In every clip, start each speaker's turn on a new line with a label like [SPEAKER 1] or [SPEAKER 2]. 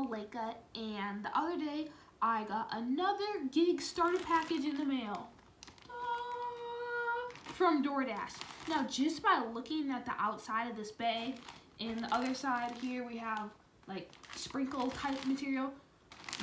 [SPEAKER 1] Malika, and the other day I got another gig starter package in the mail from DoorDash. Now, just by looking at the outside of this bag, and the other side here we have like sprinkle type material.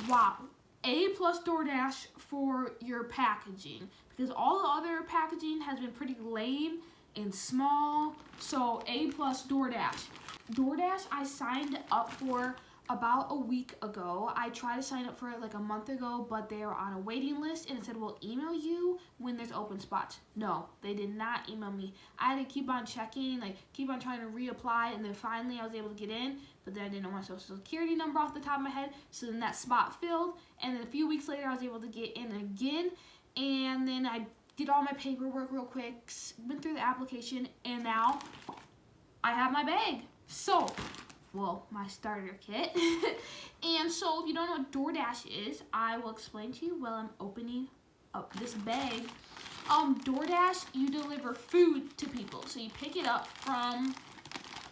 [SPEAKER 1] Wow, A+ DoorDash for your packaging, because all the other packaging has been pretty lame and small. So A+ DoorDash. DoorDash I signed up for about a week ago. I tried to sign up for it like a month ago, but they were on a waiting list, and it said we'll email you when there's open spots. No, they did not email me. I had to keep on checking, like keep on trying to reapply, and then finally I was able to get in, but then I didn't know my social security number off the top of my head, so then that spot filled, and then a few weeks later I was able to get in again, and then I did all my paperwork real quick, went through the application, and now I have my bag. So, well, my starter kit. And so if you don't know what DoorDash is, I will explain to you while I'm opening up this bag. DoorDash, you deliver food to people. So you pick it up from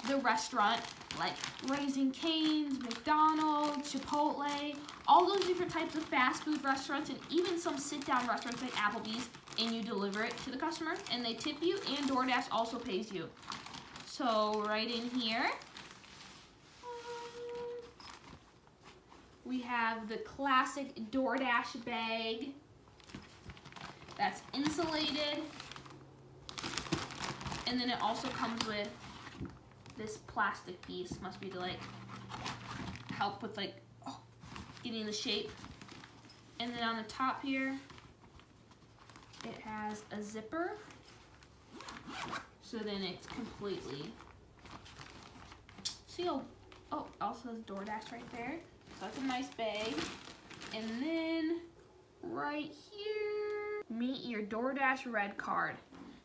[SPEAKER 1] the restaurant, like Raising Cane's, McDonald's, Chipotle, all those different types of fast food restaurants, and even some sit-down restaurants like Applebee's, and you deliver it to the customer, and they tip you, and DoorDash also pays you. So right in here, we have the classic DoorDash bag that's insulated, and then it also comes with this plastic piece. Must be to like help with like getting the shape. And then on the top here, it has a zipper, so then it's completely sealed. Oh, also has DoorDash right there. So that's a nice bag. And then right here, meet your DoorDash red card.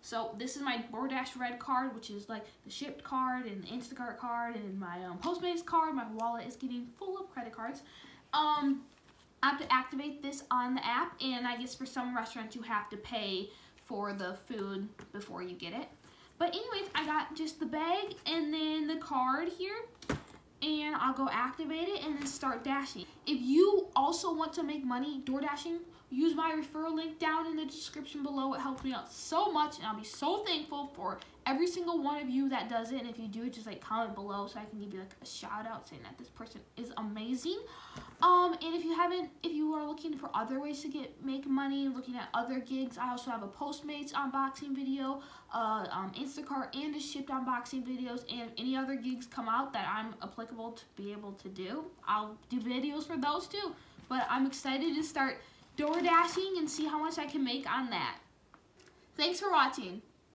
[SPEAKER 1] So this is my DoorDash red card, which is like the shipped card and the Instacart card and my Postmates card. My wallet is getting full of credit cards. I have to activate this on the app, and I guess for some restaurants you have to pay for the food before you get it. But anyways, I got just the bag and then the card here, and I'll go activate it and then start dashing. If you also want to make money door dashing, use my referral link down in the description below. It helps me out so much, and I'll be so thankful for every single one of you that does it. And if you do it, just like comment below so I can give you like a shout out saying that this person is amazing. And if you are looking for other ways to make money, looking at other gigs, I also have a Postmates unboxing video, Instacart and a shipped unboxing videos, and if any other gigs come out that I'm applicable to be able to do, I'll do videos for those too. But I'm excited to start door dashing and see how much I can make on that. Thanks for watching.